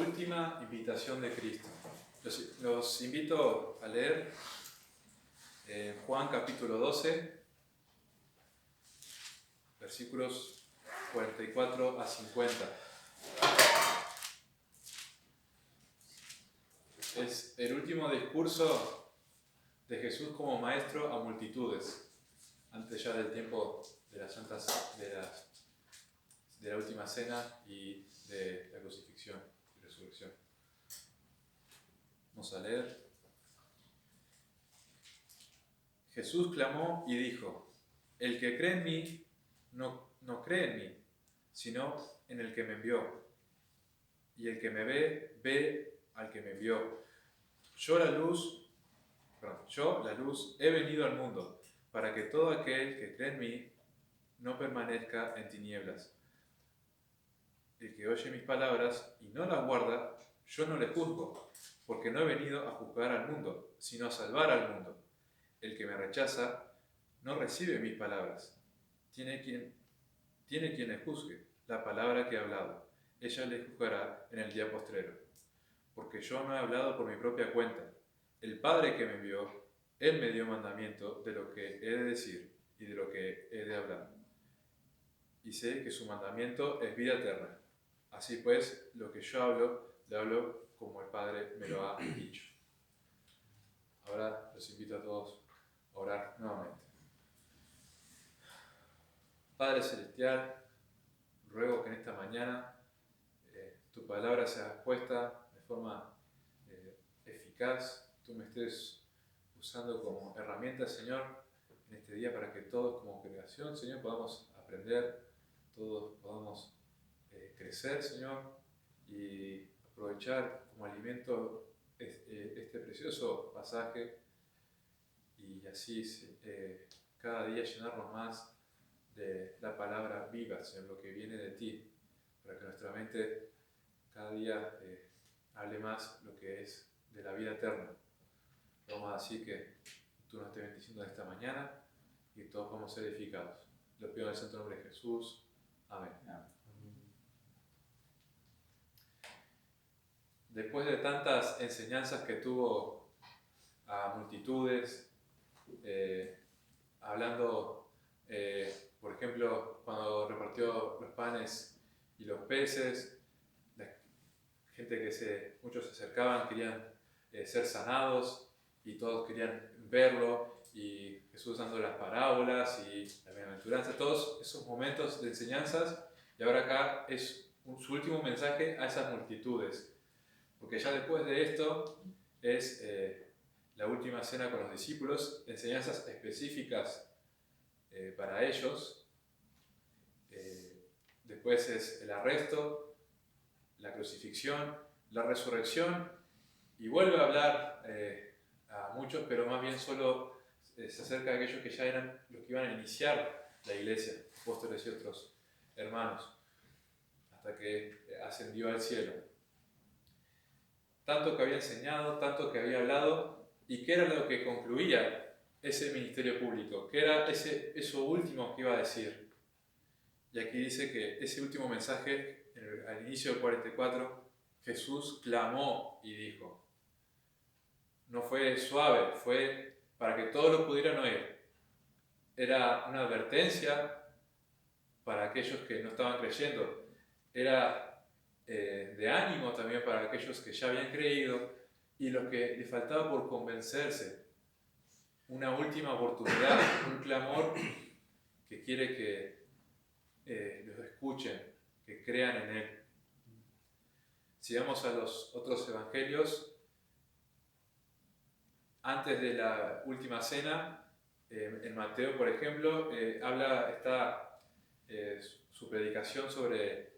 última invitación de Cristo. Los invito a leer Juan capítulo 12, versículos 44 a 50. Es el último discurso de Jesús como maestro a multitudes, antes ya del tiempo de las santas, de la última cena y de la crucifixión y resurrección. Vamos a leer. Jesús clamó y dijo: el que cree en mí no cree en mí, sino en el que me envió. Y el que me ve, ve al que me envió. Yo, la luz, he venido al mundo, para que todo aquel que cree en mí no permanezca en tinieblas. El que oye mis palabras y no las guarda, yo no le juzgo, porque no he venido a juzgar al mundo, sino a salvar al mundo. El que me rechaza no recibe mis palabras. Tiene quien le juzgue la palabra que he hablado. Ella le juzgará en el día postrero. Porque yo no he hablado por mi propia cuenta. El Padre que me envió, Él me dio mandamiento de lo que he de decir y de lo que he de hablar. Y sé que su mandamiento es vida eterna. Así pues, lo que yo hablo, le hablo como el Padre me lo ha dicho. Ahora los invito a todos a orar nuevamente. Padre Celestial, ruego que en esta mañana tu palabra sea expuesta de forma eficaz. Tú me estés usando como herramienta, Señor, en este día para que todos como congregación, Señor, podamos aprender, todos podamos crecer, Señor, y aprovechar como alimento este precioso pasaje y así cada día llenarnos más de la palabra viva, Señor, lo que viene de ti, para que nuestra mente cada día hable más lo que es de la vida eterna. Vamos a decir que tú nos estés bendiciendo esta mañana y todos vamos a ser edificados. Lo pido en el santo nombre de Jesús. Amén. Después de tantas enseñanzas que tuvo a multitudes, hablando, por ejemplo, cuando repartió los panes y los peces, la gente muchos se acercaban, querían ser sanados y todos querían verlo, y Jesús dando las parábolas y la bienaventuranza, todos esos momentos de enseñanzas, y ahora acá es su último mensaje a esas multitudes, porque ya después de esto es la última cena con los discípulos, enseñanzas específicas para ellos. Después es el arresto, la crucifixión, la resurrección, y vuelve a hablar a muchos, pero más bien solo se acerca a aquellos que ya eran los que iban a iniciar la iglesia, apóstoles y otros hermanos, hasta que ascendió al cielo. Tanto que había enseñado, tanto que había hablado, y qué era lo que concluía ese ministerio público, qué era eso último que iba a decir. Y aquí dice que ese último mensaje, al inicio del 44, Jesús clamó y dijo. No fue suave, fue para que todos lo pudieran oír. Era una advertencia para aquellos que no estaban creyendo. Era de ánimo también para aquellos que ya habían creído y los que les faltaba por convencerse. Una última oportunidad, un clamor que quiere que los escuchen, que crean en Él. Si vamos a los otros evangelios, antes de la última cena, en Mateo, por ejemplo, está su predicación sobre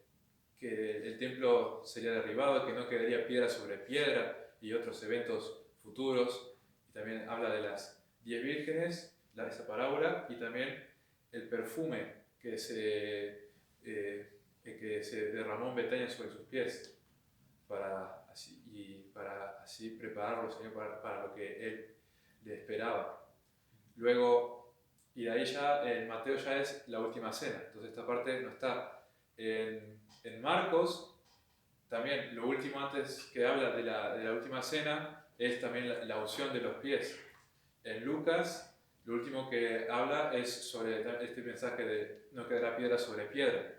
que el templo sería derribado, que no quedaría piedra sobre piedra, y otros eventos futuros. Y también habla de las 10 vírgenes, esa parábola, y también el perfume que se derramó en Betania sobre sus pies, para así prepararlos, Señor, para lo que Él le esperaba. Luego, y de ahí ya, en Mateo ya es la última cena, entonces esta parte no está. En Marcos también lo último antes que habla de la última cena es también la unción de los pies. En Lucas, lo último que habla es sobre este mensaje de no quedará piedra sobre piedra.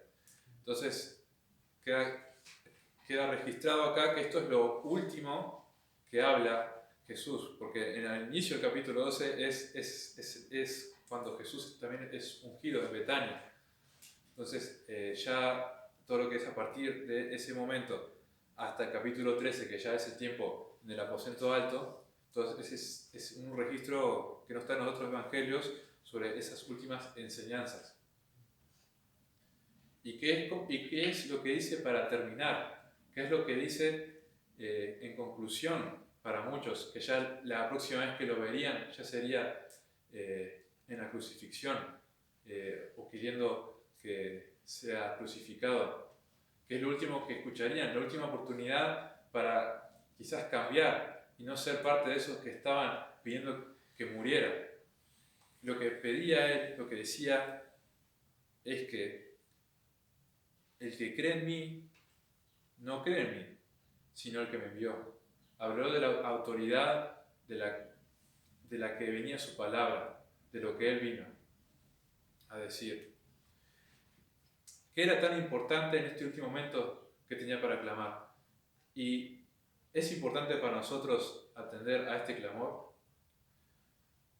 Entonces, queda registrado acá que esto es lo último que habla Jesús, porque en el inicio del capítulo 12 es cuando Jesús también es ungido en Betania. Entonces, ya todo lo que es a partir de ese momento hasta el capítulo 13, que ya es el tiempo del aposento alto, entonces es un registro que no está en los otros evangelios sobre esas últimas enseñanzas. ¿Y qué es lo que dice para terminar? ¿Qué es lo que dice en conclusión para muchos? Que ya la próxima vez que lo verían ya sería en la crucifixión o queriendo que sea crucificado. Que es lo último que escucharían, la última oportunidad para quizás cambiar y no ser parte de esos que estaban pidiendo que muriera. Lo que pedía él, lo que decía, es que el que cree en mí, no cree en mí, sino el que me envió. Habló de la autoridad de la que venía su palabra, de lo que él vino a decir. ¿Qué era tan importante en este último momento que tenía para clamar? Y es importante para nosotros atender a este clamor.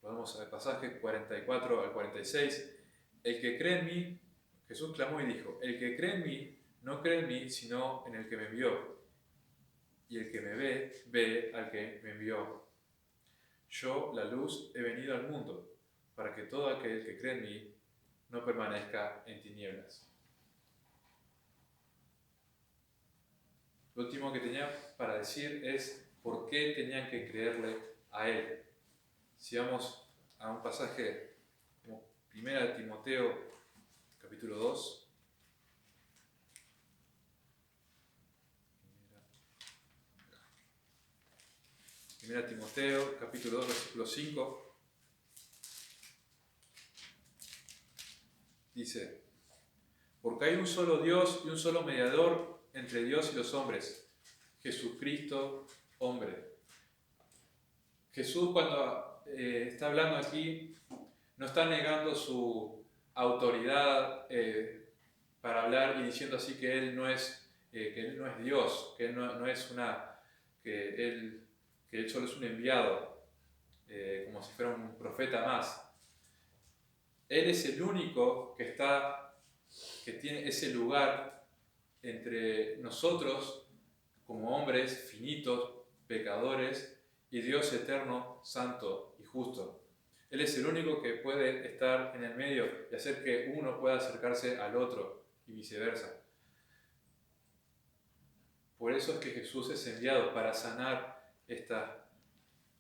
Vamos al pasaje 44 al 46. El que cree en mí, Jesús clamó y dijo, el que cree en mí, no cree en mí, sino en el que me envió. Y el que me ve, ve al que me envió. Yo, la luz, he venido al mundo, para que todo aquel que cree en mí no permanezca en tinieblas. Lo último que tenía para decir es por qué tenían que creerle a él. Si vamos a un pasaje como 1 Timoteo, capítulo 2. 1 Timoteo, capítulo 2, versículo 5. Dice, porque hay un solo Dios y un solo mediador entre Dios y los hombres, Jesucristo, hombre. Jesús cuando está hablando aquí, no está negando su autoridad para hablar y diciendo así que Él no es Dios, que Él no es que Él solo es un enviado, como si fuera un profeta más. Él es el único que tiene ese lugar entre nosotros como hombres finitos, pecadores, y Dios eterno, santo y justo. Él es el único que puede estar en el medio y hacer que uno pueda acercarse al otro y viceversa. Por eso es que Jesús es enviado para sanar esta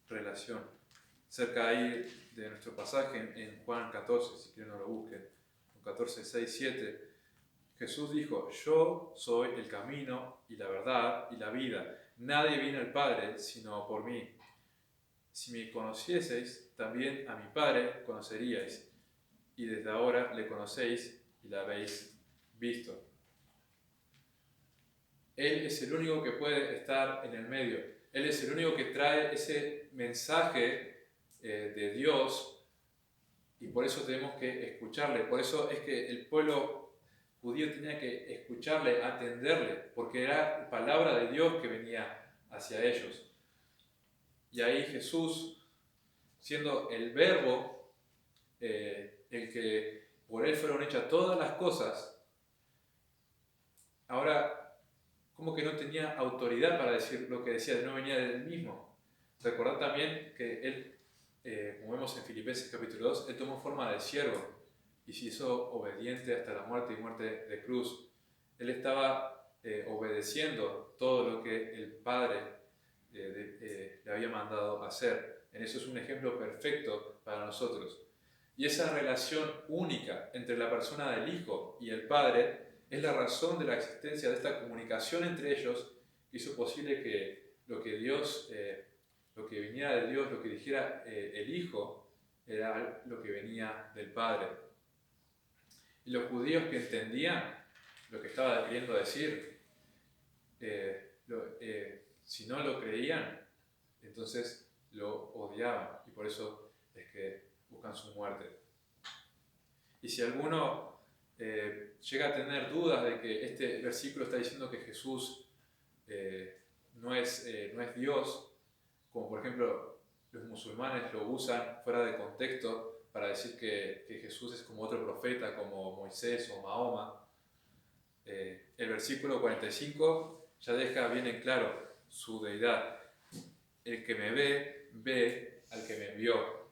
relación. Cerca ahí de nuestro pasaje en Juan 14, si quieren no lo busquen, 14, 6, 7, Jesús dijo, yo soy el camino y la verdad y la vida. Nadie viene al Padre sino por mí. Si me conocieseis, también a mi Padre conoceríais, y desde ahora le conocéis y la habéis visto. Él es el único que puede estar en el medio. Él es el único que trae ese mensaje de Dios, y por eso tenemos que escucharle. Por eso es que el pueblo judío tenía que escucharle, atenderle, porque era palabra de Dios que venía hacia ellos. Y ahí Jesús, siendo el verbo, el que por él fueron hechas todas las cosas, ahora como que no tenía autoridad para decir lo que decía, no venía de él mismo. Recordad también que él, como vemos en Filipenses capítulo 2, él tomó forma de siervo y se hizo obediente hasta la muerte y muerte de cruz. Él estaba obedeciendo todo lo que el Padre le había mandado hacer. En eso es un ejemplo perfecto para nosotros. Y esa relación única entre la persona del Hijo y el Padre es la razón de la existencia de esta comunicación entre ellos que hizo posible que lo que viniera de Dios, lo que dijera el Hijo, era lo que venía del Padre. Y los judíos que entendían lo que estaba queriendo decir, si no lo creían, entonces lo odiaban, y por eso es que buscan su muerte. Y si alguno llega a tener dudas de que este versículo está diciendo que Jesús no es Dios, como por ejemplo los musulmanes lo usan fuera de contexto para decir que Jesús es como otro profeta, como Moisés o Mahoma, el versículo 45 ya deja bien en claro su deidad. El que me ve, ve al que me envió.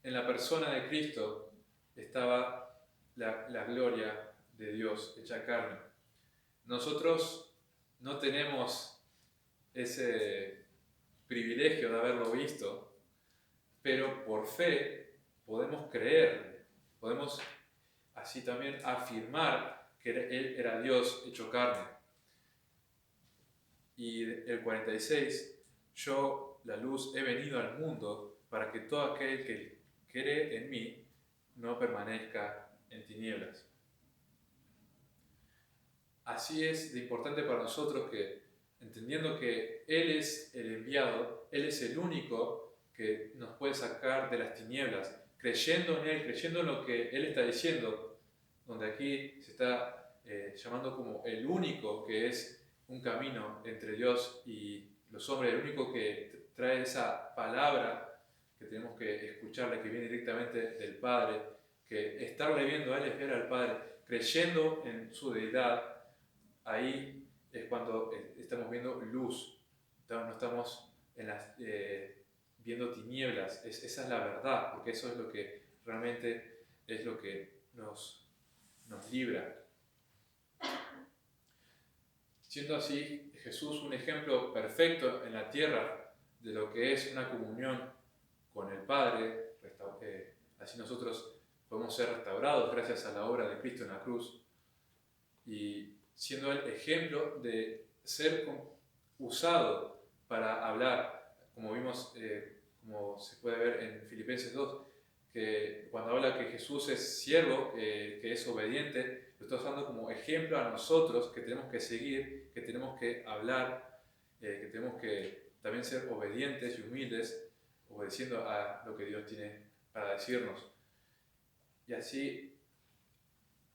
En la persona de Cristo estaba la gloria de Dios hecha carne. Nosotros no tenemos ese privilegio de haberlo visto, pero por fe podemos creer, podemos así también afirmar que Él era Dios hecho carne. Y el 46, yo, la luz, he venido al mundo para que todo aquel que cree en mí no permanezca en tinieblas. Así es de importante para nosotros que, entendiendo que Él es el enviado, Él es el único que nos puede sacar de las tinieblas, creyendo en Él, creyendo en lo que Él está diciendo, donde aquí se está llamando como el único que es un camino entre Dios y los hombres, el único que trae esa palabra que tenemos que escucharle, que viene directamente del Padre, que estarle viendo a Él es ver al Padre, creyendo en su deidad. Ahí es cuando estamos viendo luz, no estamos viendo tinieblas. Esa es la verdad, porque eso es lo que realmente es lo que nos libra. Siendo así, Jesús un ejemplo perfecto en la tierra de lo que es una comunión con el Padre, así nosotros podemos ser restaurados gracias a la obra de Cristo en la cruz, y siendo el ejemplo de ser usado para hablar, como vimos, como se puede ver en Filipenses 2, que cuando habla que Jesús es siervo, que es obediente, lo está usando como ejemplo a nosotros, que tenemos que seguir, que tenemos que hablar, que tenemos que también ser obedientes y humildes, obedeciendo a lo que Dios tiene para decirnos. Y así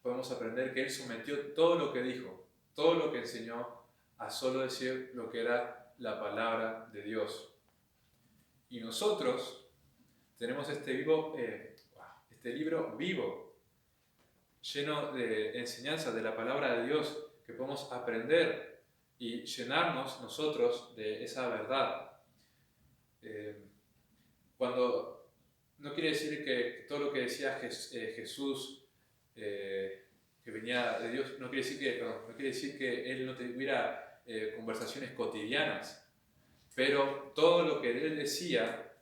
podemos aprender que Él sometió todo lo que dijo, todo lo que enseñó, a solo decir lo que era la palabra de Dios. Y nosotros tenemos este libro vivo, lleno de enseñanzas de la palabra de Dios, que podemos aprender y llenarnos nosotros de esa verdad. Cuando no quiere decir que todo lo que decía Jesús, que venía de Dios, no quiere decir que Él no tuviera conversaciones cotidianas, pero todo lo que Él decía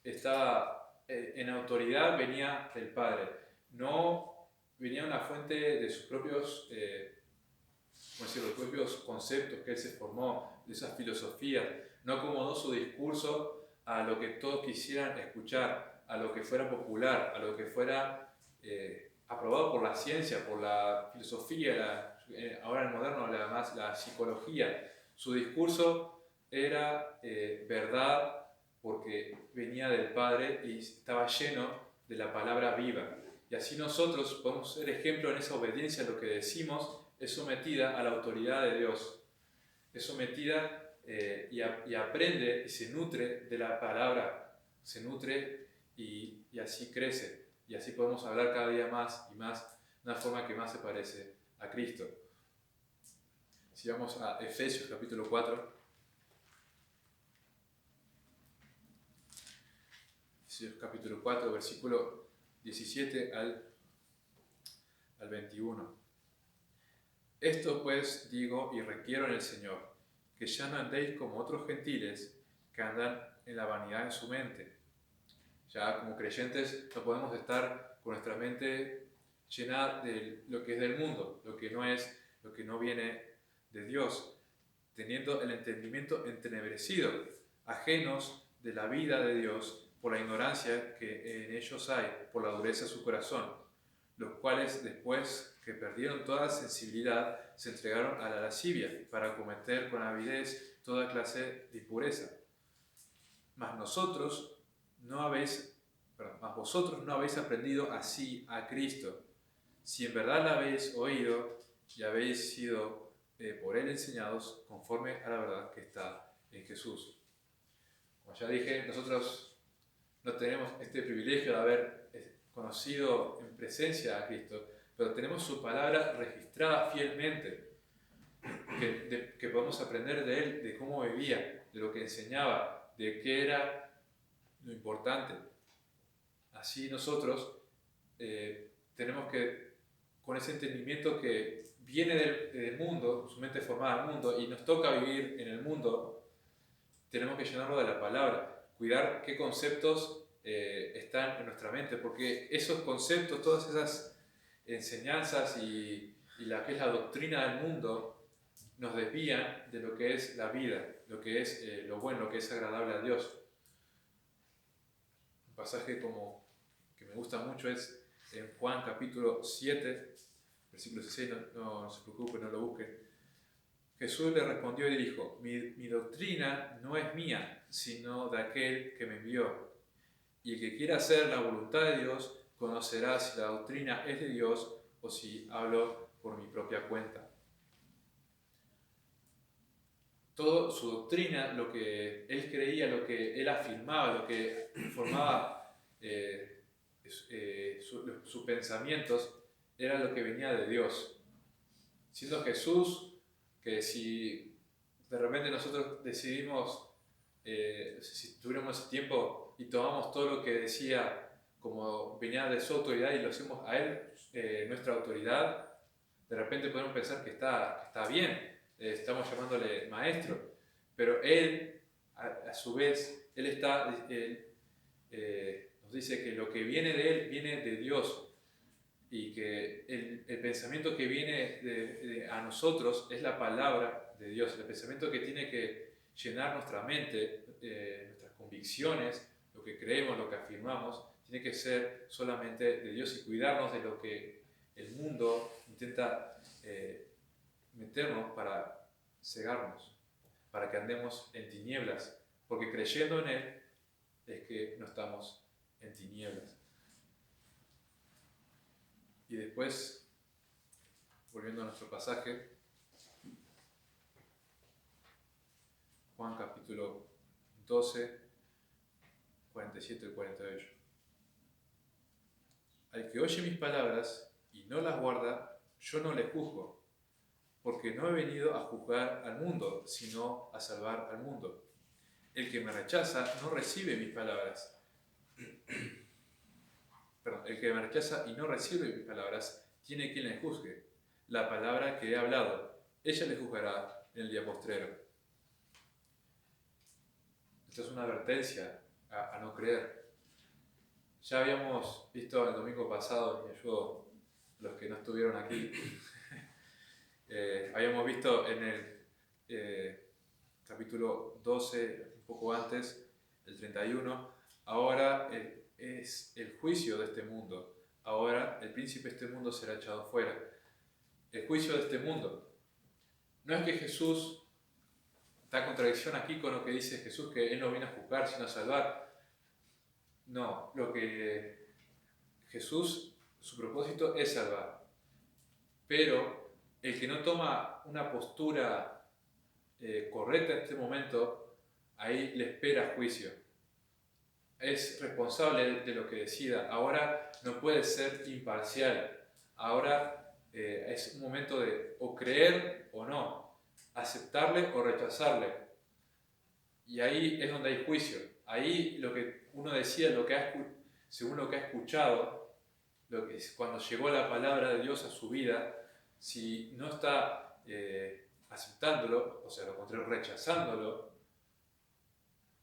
estaba en autoridad, venía del Padre. No venía una fuente de sus propios, los propios conceptos que Él se formó, de esas filosofías. No acomodó su discurso a lo que todos quisieran escuchar, a lo que fuera popular, a lo que fuera aprobado por la ciencia, por la filosofía, ahora en moderno además la psicología. Su discurso era verdad porque venía del Padre y estaba lleno de la palabra viva. Y así nosotros podemos ser ejemplo en esa obediencia a lo que decimos, es sometida a la autoridad de Dios, es sometida y aprende y se nutre de la palabra, se nutre y así crece. Y así podemos hablar cada día más y más de una forma que más se parece a Cristo. Si vamos a Efesios capítulo 4. Efesios capítulo 4, versículo 17 al 21. Esto pues digo y requiero en el Señor, que ya no andéis como otros gentiles que andan en la vanidad de su mente. Ya como creyentes no podemos estar con nuestra mente llena de lo que es del mundo, lo que no viene de Dios, teniendo el entendimiento entenebrecido, ajenos de la vida de Dios por la ignorancia que en ellos hay, por la dureza de su corazón, los cuales después que perdieron toda sensibilidad se entregaron a la lascivia para cometer con avidez toda clase de impureza. Mas vosotros no habéis aprendido así a Cristo. Si en verdad la habéis oído y habéis sido por él enseñados conforme a la verdad que está en Jesús. Como ya dije, nosotros no tenemos este privilegio de haber conocido en presencia a Cristo, pero tenemos su palabra registrada fielmente, que podemos aprender de él, de cómo vivía, de lo que enseñaba, de qué era lo importante. Así nosotros tenemos que, con ese entendimiento que viene del mundo, su mente formada al mundo, y nos toca vivir en el mundo, tenemos que llenarlo de la palabra, cuidar qué conceptos están en nuestra mente, porque esos conceptos, todas esas enseñanzas y la que es la doctrina del mundo, nos desvían de lo que es la vida, lo que es lo bueno, lo que es agradable a Dios. Un pasaje que me gusta mucho es en Juan capítulo 7, versículo 16, no se preocupen, no lo busquen. Jesús le respondió y dijo: mi doctrina no es mía, sino de aquel que me envió. Y el que quiera hacer la voluntad de Dios conocerá si la doctrina es de Dios o si hablo por mi propia cuenta. Toda su doctrina, lo que él creía, lo que él afirmaba, lo que formaba sus pensamientos, era lo que venía de Dios. Siendo Jesús, que si de repente nosotros decidimos, si tuviéramos ese tiempo y tomamos todo lo que decía como venía de su autoridad y lo hacemos a él, nuestra autoridad, de repente podemos pensar que está bien. Estamos llamándole maestro, pero él, a su vez, él nos dice que lo que viene de él viene de Dios y que el pensamiento que viene a nosotros es la palabra de Dios, el pensamiento que tiene que llenar nuestra mente, nuestras convicciones, lo que creemos, lo que afirmamos, tiene que ser solamente de Dios y cuidarnos de lo que el mundo intenta meternos para cegarnos, para que andemos en tinieblas, porque creyendo en Él es que no estamos en tinieblas. Y después, volviendo a nuestro pasaje, Juan capítulo 12, 47 y 48. Al que oye mis palabras y no las guarda, yo no le juzgo, porque no he venido a juzgar al mundo, sino a salvar al mundo. El que me rechaza no recibe mis palabras. El que me rechaza y no recibe mis palabras, tiene quien le juzgue. La palabra que he hablado, ella le juzgará en el día postrero. Esta es una advertencia a no creer. Ya habíamos visto el domingo pasado, y ayudo a los que no estuvieron aquí, habíamos visto en el capítulo 12, un poco antes, el 31, ahora es el juicio de este mundo. Ahora el príncipe de este mundo será echado fuera. El juicio de este mundo. No es que Jesús, está en contradicción aquí con lo que dice Jesús, que Él no viene a juzgar sino a salvar. No, lo que Jesús, su propósito es salvar. Pero el que no toma una postura correcta en este momento, ahí le espera juicio. Es responsable de lo que decida. Ahora no puede ser imparcial. Ahora es un momento de o creer o no, aceptarle o rechazarle. Y ahí es donde hay juicio. Ahí lo que uno decía, según lo que ha escuchado, cuando llegó la palabra de Dios a su vida, si no está aceptándolo, o sea, lo contrario, rechazándolo,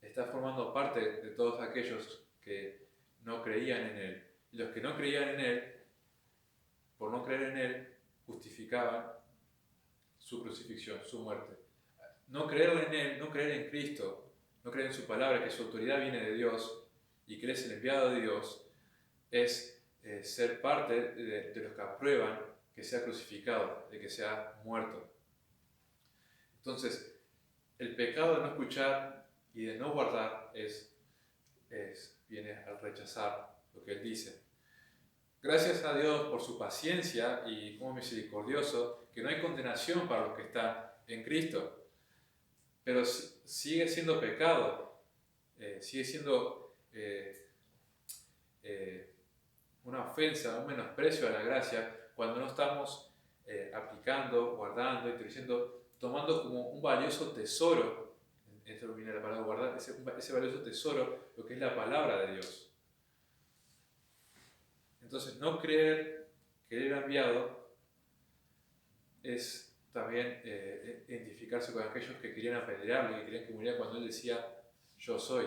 está formando parte de todos aquellos que no creían en Él. Y los que no creían en Él, por no creer en Él, justificaban su crucifixión, su muerte. No creer en Él, no creer en Cristo, no creer en su palabra, que su autoridad viene de Dios y que Él es el enviado de Dios, es ser parte de los que aprueban que sea crucificado, de que sea muerto. Entonces, el pecado de no escuchar y de no guardar viene al rechazar lo que Él dice. Gracias a Dios por su paciencia y como misericordioso, que no hay condenación para los que están en Cristo, pero sigue siendo pecado, sigue siendo una ofensa, un menosprecio a la gracia cuando no estamos aplicando, guardando, introduciendo, tomando como un valioso tesoro, esto viene la palabra guardar, ese valioso tesoro, lo que es la palabra de Dios. Entonces, no creer que Él era enviado es también identificarse con aquellos que querían apedrearlo, que querían que muriera cuando Él decía, yo soy.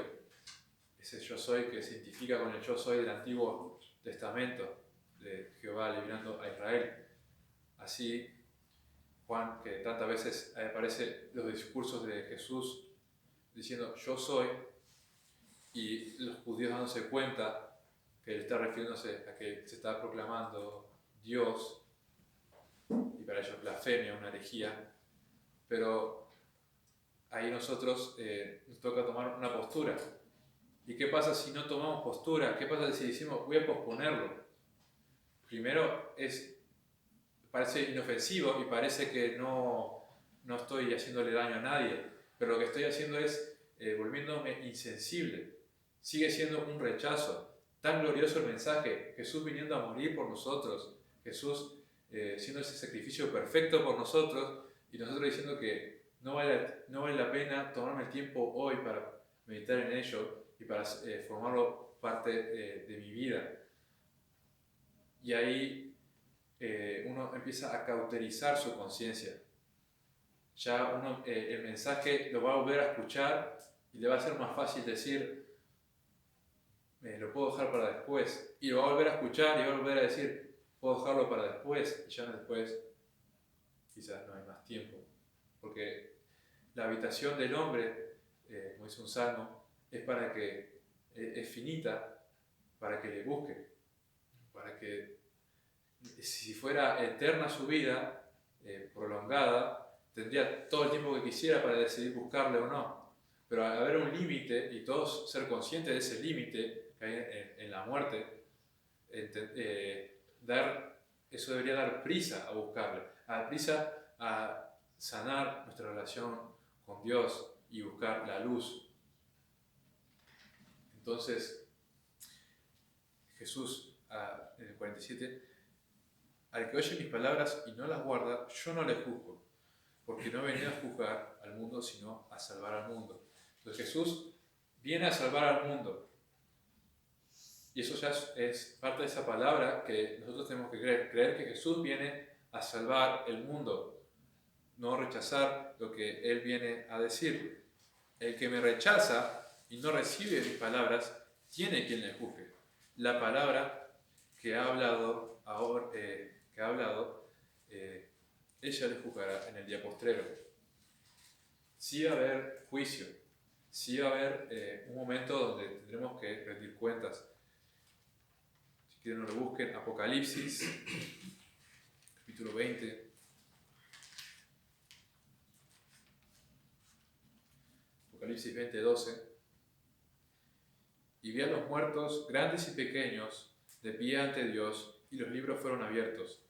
Ese yo soy que se identifica con el yo soy del Antiguo Testamento de Jehová librando a Israel. Así, Juan, que tantas veces aparece los discursos de Jesús diciendo yo soy, y los judíos dándose cuenta que él está refiriéndose a que se está proclamando Dios, y para ellos blasfemia, una herejía, pero ahí nosotros nos toca tomar una postura. ¿Y qué pasa si no tomamos postura? ¿Qué pasa si decimos voy a posponerlo? Primero parece inofensivo y parece que no estoy haciéndole daño a nadie, pero lo que estoy haciendo es volviéndome insensible. Sigue siendo un rechazo. Tan glorioso el mensaje, Jesús viniendo a morir por nosotros, Jesús siendo ese sacrificio perfecto por nosotros, y nosotros diciendo que no vale la pena tomarme el tiempo hoy para meditar en ello y para formarlo parte de mi vida. Y ahí uno empieza a cauterizar su conciencia. Ya uno el mensaje lo va a volver a escuchar y le va a ser más fácil decir lo puedo dejar para después, y lo va a volver a escuchar y va a volver a decir puedo dejarlo para después, y ya después quizás no hay más tiempo, porque la habitación del hombre, como dice un salmo, es finita para que le busque, para que si fuera eterna su vida, prolongada, tendría todo el tiempo que quisiera para decidir buscarle o no. Pero al haber un límite y todos ser conscientes de ese límite que hay en la muerte, eso debería dar prisa a buscarle, a dar prisa a sanar nuestra relación con Dios y buscar la luz. Entonces, Jesús, en el 47, al que oye mis palabras y no las guarda, yo no le juzgo, porque no he venido a juzgar al mundo, sino a salvar al mundo. Entonces Jesús viene a salvar al mundo. Y eso ya es parte de esa palabra que nosotros tenemos que creer que Jesús viene a salvar el mundo, no rechazar lo que Él viene a decir. El que me rechaza y no recibe mis palabras, tiene quien le juzgue. La palabra que ha hablado ahora, ella le juzgará en el día postrero. Sí va a haber juicio, sí va a haber un momento donde tendremos que rendir cuentas. Si quieren no lo busquen, Apocalipsis, capítulo 20. Apocalipsis 20, 12. Y vi a los muertos, grandes y pequeños, de pie ante Dios, y los libros fueron abiertos.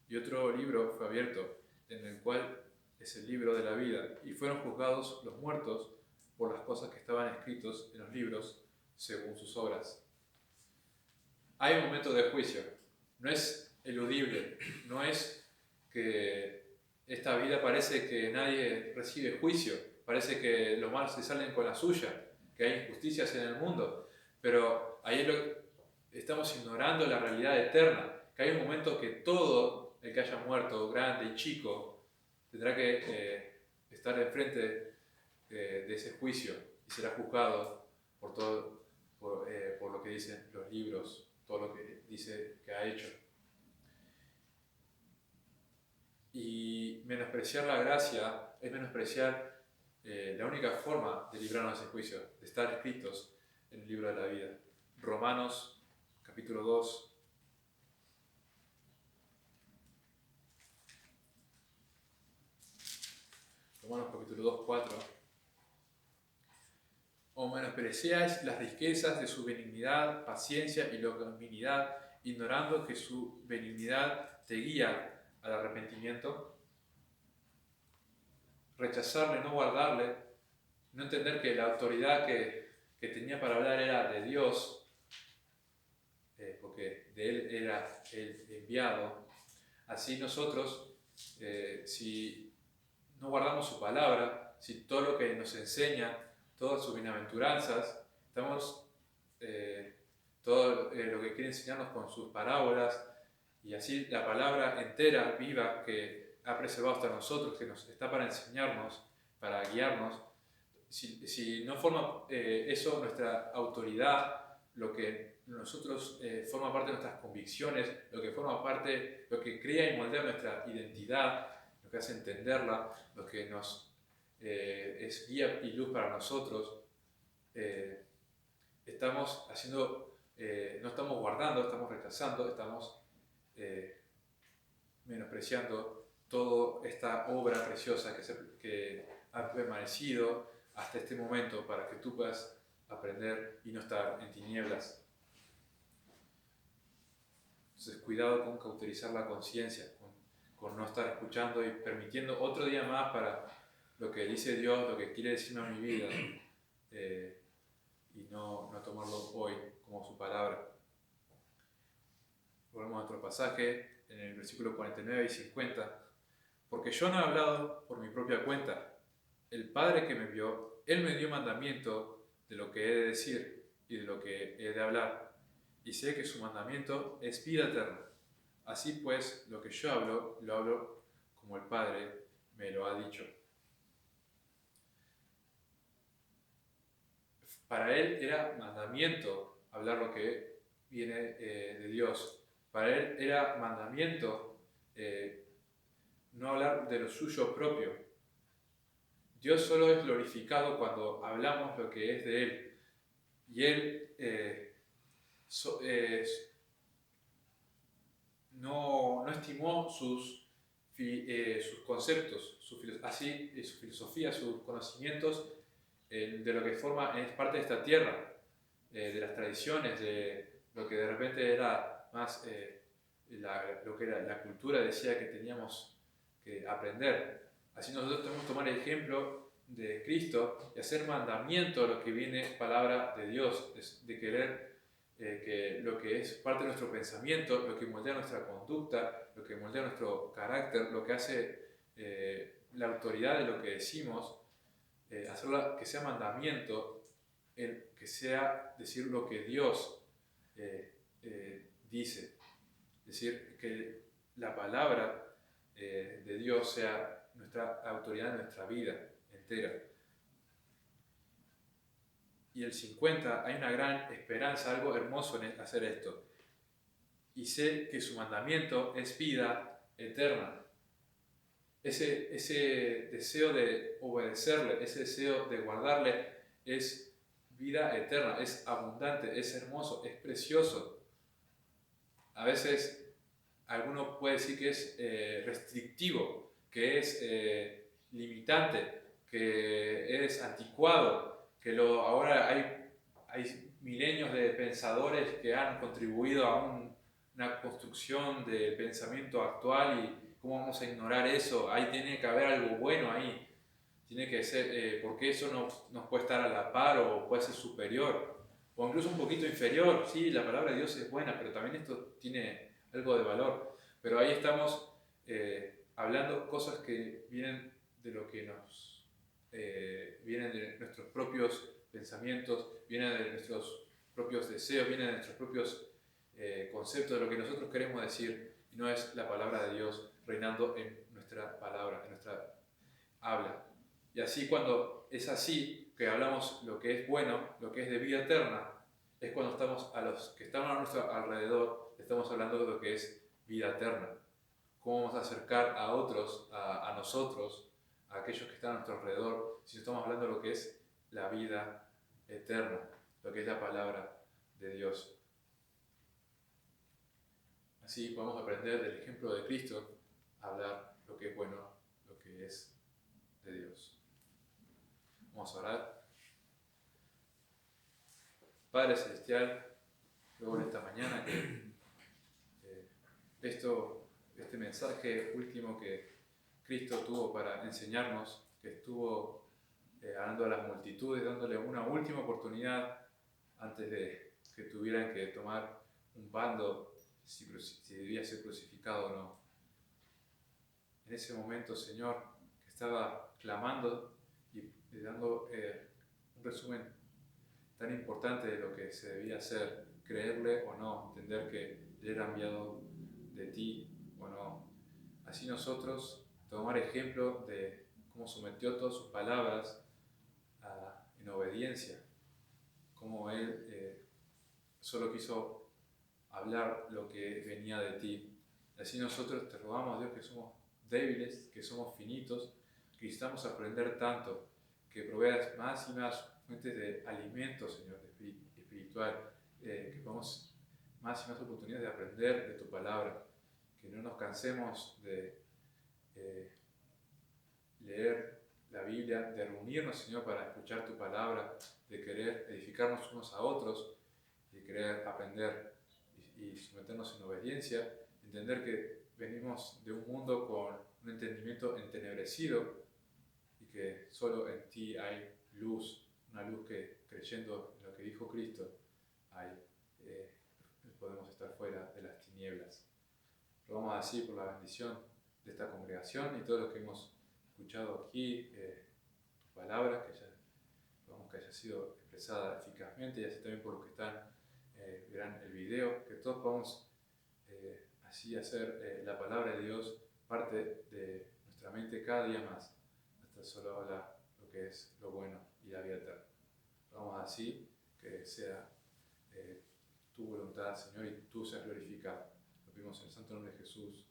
Y otro libro fue abierto, en el cual es el libro de la vida, y fueron juzgados los muertos por las cosas que estaban escritos en los libros según sus obras. Hay un momento de juicio, no es eludible, no es que esta vida parece que nadie recibe juicio, parece que los malos se salen con la suya, que hay injusticias en el mundo, pero ahí estamos ignorando la realidad eterna, que hay un momento que todo el que haya muerto, grande y chico, tendrá que estar enfrente de ese juicio y será juzgado por lo que dicen los libros, todo lo que dice que ha hecho. Y menospreciar la gracia es menospreciar la única forma de librarnos de ese juicio, de estar escritos en el libro de la vida. Romanos capítulo 2, Romanos capítulo 2, 4. O menospreciáis las riquezas de su benignidad, paciencia y longanimidad, ignorando que su benignidad te guía al arrepentimiento. Rechazarle, no guardarle, no entender que la autoridad que tenía para hablar era de Dios, porque de Él era el enviado. Así nosotros, si no guardamos su palabra, si todo lo que nos enseña, todas sus bienaventuranzas, estamos, todo lo que quiere enseñarnos con sus parábolas, y así la palabra entera, viva, que ha preservado hasta nosotros, que nos está para enseñarnos, para guiarnos, si no forma eso nuestra autoridad, lo que nosotros forma parte de nuestras convicciones, lo que forma parte, lo que crea y moldea nuestra identidad, lo que hace entenderla, lo que nos es guía y luz para nosotros, estamos haciendo, no estamos guardando, estamos rechazando, estamos menospreciando toda esta obra preciosa que ha permanecido hasta este momento para que tú puedas aprender y no estar en tinieblas. Entonces, cuidado con cauterizar la conciencia, con no estar escuchando y permitiendo otro día más para lo que dice Dios, lo que quiere decirme a mi vida, y no tomarlo hoy como su palabra. Volvemos a otro pasaje, en el versículo 49 y 50. Porque yo no he hablado por mi propia cuenta. El Padre que me envió, Él me dio mandamiento de lo que he de decir y de lo que he de hablar. Y sé que su mandamiento es vida eterna. Así pues, lo que yo hablo, lo hablo como el Padre me lo ha dicho. Para Él era mandamiento hablar lo que viene de Dios. Para Él era mandamiento no hablar de lo suyo propio. Dios solo es glorificado cuando hablamos lo que es de Él. Y Él no estimó sus conceptos, su filosofía, sus conocimientos de lo que es parte de esta tierra, de las tradiciones, de lo que de repente era más lo que era la cultura decía que teníamos que aprender. Así nosotros tenemos que tomar el ejemplo de Cristo y hacer mandamiento a lo que viene palabra de Dios, de querer que lo que es parte de nuestro pensamiento, lo que moldea nuestra conducta, lo que moldea nuestro carácter, lo que hace la autoridad de lo que decimos, hacerla que sea mandamiento, que sea decir lo que Dios dice, decir que la palabra de Dios sea nuestra autoridad en nuestra vida entera. Y el 50, hay una gran esperanza, algo hermoso en hacer esto. Y sé que su mandamiento es vida eterna. Ese deseo de obedecerle, ese deseo de guardarle, es vida eterna, es abundante, es hermoso, es precioso. A veces alguno puede decir que es restrictivo, que es limitante, que es anticuado, que ahora hay milenios de pensadores que han contribuido a una construcción de pensamiento actual y cómo vamos a ignorar eso. Ahí tiene que haber algo bueno ahí. Tiene que ser, porque eso no puede estar a la par o puede ser superior o incluso un poquito inferior. Sí, la palabra de Dios es buena, pero también esto tiene algo de valor. Pero ahí estamos hablando cosas que vienen de lo que vienen de nuestros propios pensamientos, vienen de nuestros propios deseos, vienen de nuestros propios conceptos, de lo que nosotros queremos decir, y no es la palabra de Dios reinando en nuestra palabra, en nuestra habla. Y así cuando es así, que hablamos lo que es bueno, lo que es de vida eterna, es cuando estamos a los que están a nuestro alrededor, estamos hablando de lo que es vida eterna. ¿Cómo vamos a acercar a otros, a nosotros, a aquellos que están a nuestro alrededor, si estamos hablando de lo que es la vida eterna, lo que es la palabra de Dios? Así podemos aprender del ejemplo de Cristo a hablar lo que es bueno, lo que es de Dios. Vamos a orar. Padre Celestial, luego en esta mañana que este mensaje último que Cristo tuvo para enseñarnos, que estuvo hablando a las multitudes, dándole una última oportunidad antes de que tuvieran que tomar un bando si debía ser crucificado o no. En ese momento, Señor, que estaba clamando y dando un resumen tan importante de lo que se debía hacer, creerle o no, entender que le era enviado de ti o no. Así nosotros tomar ejemplo de cómo sometió todas sus palabras en obediencia, cómo Él solo quiso hablar lo que venía de ti. Así nosotros te rogamos, Dios, que somos débiles, que somos finitos, que necesitamos aprender tanto, que proveas más y más fuentes de alimento, Señor, espiritual, que podamos más y más oportunidades de aprender de tu palabra, que no nos cansemos de leer la Biblia, de reunirnos, Señor, para escuchar tu palabra, de querer edificarnos unos a otros, de querer aprender y someternos en obediencia, entender que venimos de un mundo con un entendimiento entenebrecido y que solo en ti hay luz, una luz que creyendo en lo que dijo Cristo podemos estar fuera de las tinieblas. Rogamos así por la bendición de esta congregación y todos los que hemos escuchado aquí tu palabra, rogamos que haya sido expresada eficazmente, y así también por los que verán el video, que todos podamos así hacer la palabra de Dios parte de nuestra mente cada día más, hasta solo hablar lo que es lo bueno y la vida eterna. Rogamos así que sea tu voluntad, Señor, y tú seas glorificado. Lo pedimos en el santo nombre de Jesús.